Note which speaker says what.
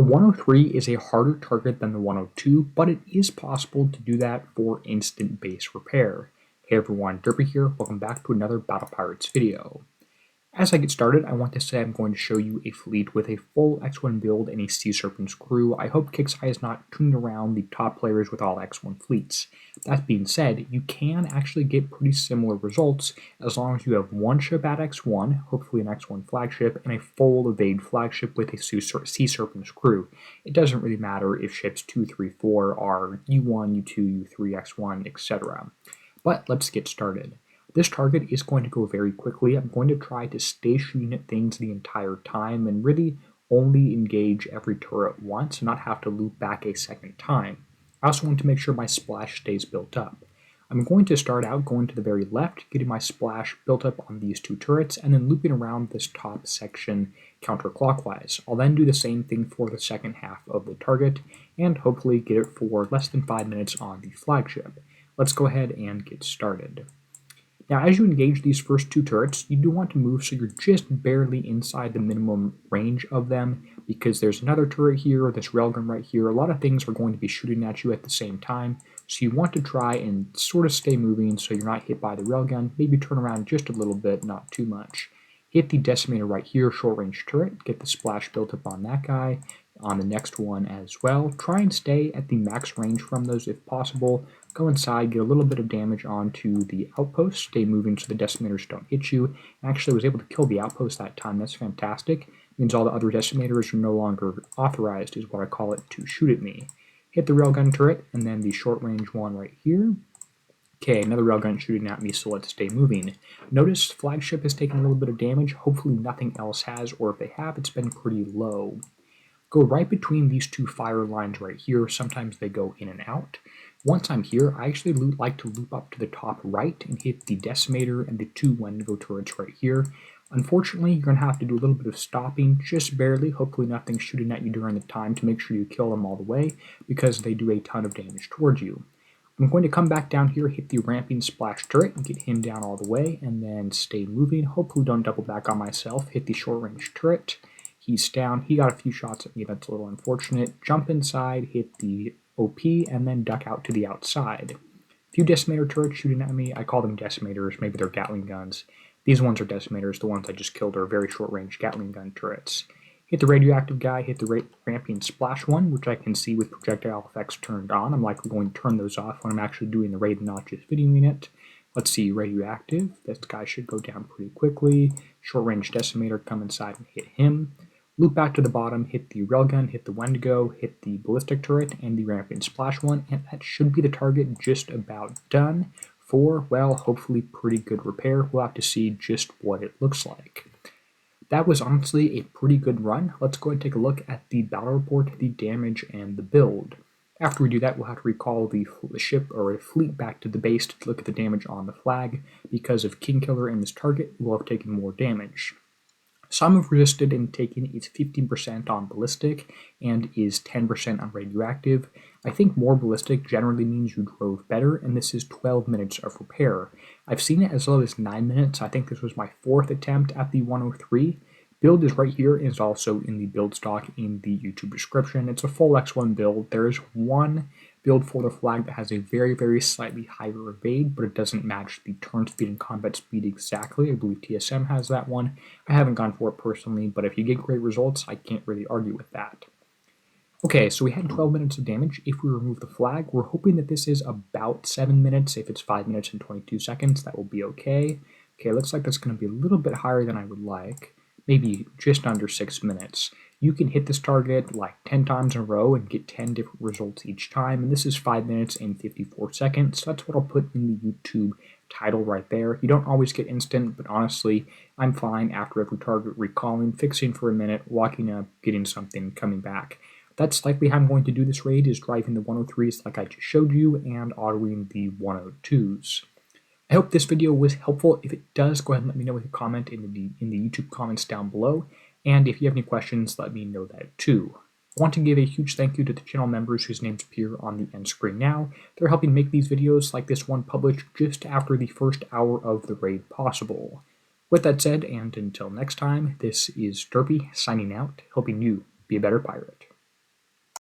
Speaker 1: The 103 is a harder target than the 102, but it is possible to do that for instant base repair. Hey everyone, Derpy here, welcome back to another Battle Pirates video. As I get started, I want to say I'm going to show you a fleet with a full X1 build and a Sea Serpent's crew. I hope Kixeye is not tuning around the top players with all X1 fleets. That being said, you can actually get pretty similar results as long as you have one ship at X1, hopefully an X1 flagship, and a full evade flagship with a Sea Serpent's crew. It doesn't really matter if ships 2, 3, 4 are U1, U2, U3, X1, etc. But let's get started. This target is going to go very quickly. I'm going to try to stay shooting at things the entire time and really only engage every turret once and not have to loop back a second time. I also want to make sure my splash stays built up. I'm going to start out going to the very left, getting my splash built up on these two turrets, and then looping around this top section counterclockwise. I'll then do the same thing for the second half of the target, and hopefully get it for less than 5 minutes on the flagship. Let's go ahead and get started. Now, as you engage these first two turrets, you do want to move so you're just barely inside the minimum range of them, because there's another turret here, this railgun right here. A lot of things are going to be shooting at you at the same time, so you want to try and sort of stay moving so you're not hit by the railgun. Maybe turn around just a little bit, not too much. Hit the decimator right here, short range turret, get the splash built up on that guy, on the next one as well. Try and stay at the max range from those if possible. Go inside, get a little bit of damage onto the outpost, stay moving so the decimators don't hit you. Actually, I was able to kill the outpost that time. That's fantastic. Means all the other decimators are no longer authorized, is what I call it, to shoot at me. Hit the railgun turret, and then the short range one right here. Okay, another railgun shooting at me, so let's stay moving. Notice flagship has taken a little bit of damage. Hopefully nothing else has, or if they have, it's been pretty low. Go right between these two fire lines right here. Sometimes they go in and out. Once I'm here, I actually like to loop up to the top right and hit the decimator and the two Wendigo turrets right here. Unfortunately, you're going to have to do a little bit of stopping, just barely. Hopefully nothing's shooting at you during the time to make sure you kill them all the way, because they do a ton of damage towards you. I'm going to come back down here, hit the ramping splash turret, and get him down all the way, and then stay moving. Hopefully don't double back on myself. Hit the short range turret. He's down. He got a few shots at me. That's a little unfortunate. Jump inside, hit the OP, and then duck out to the outside. A few decimator turrets shooting at me. I call them decimators. Maybe they're gatling guns. These ones are decimators. The ones I just killed are very short-range gatling gun turrets. Hit the radioactive guy. Hit the ramping splash one, which I can see with projectile effects turned on. I'm likely going to turn those off when I'm actually doing the raid and not just videoing it. Let's see, radioactive. This guy should go down pretty quickly. Short-range decimator, come inside and hit him. Loop back to the bottom, hit the railgun, hit the Wendigo, hit the ballistic turret, and the ramping splash one, and that should be the target just about done for, well, hopefully pretty good repair. We'll have to see just what it looks like. That was honestly a pretty good run. Let's go and take a look at the battle report, the damage, and the build. After we do that, we'll have to recall the ship or fleet back to the base to look at the damage on the flag. Because of King Killer and this target, we'll have taken more damage. Some have resisted and taken is 15% on ballistic and is 10% on radioactive. I think more ballistic generally means you drove better, and this is 12 minutes of repair. I've seen it as low as 9 minutes. I think this was my 4th attempt at the 103. Build is right here and is also in the build stock in the YouTube description. It's a full X1 build. There is one build for the flag that has a very, very slightly higher evade, but it doesn't match the turn speed and combat speed exactly. I believe TSM has that one. I haven't gone for it personally, but if you get great results, I can't really argue with that. Okay, so we had 12 minutes of damage. If we remove the flag, we're hoping that this is about 7 minutes. If it's 5 minutes and 22 seconds, that will be okay. Okay, looks like that's going to be a little bit higher than I would like. Maybe just under 6 minutes. You can hit this target like 10 times in a row and get 10 different results each time, and this is 5 minutes and 54 seconds. That's what I'll put in the YouTube title right there. You don't always get instant, but honestly, I'm fine after every target recalling, fixing for a minute, walking up, getting something, coming back. That's likely how I'm going to do this raid, is driving the 103s like I just showed you, and autoing the 102s. I hope this video was helpful. If it does, go ahead and let me know with a comment in the YouTube comments down below. And if you have any questions, let me know that too. I want to give a huge thank you to the channel members whose names appear on the end screen now. They're helping make these videos like this one published just after the first hour of the raid possible. With that said, and until next time, this is Derpy signing out, helping you be a better pirate.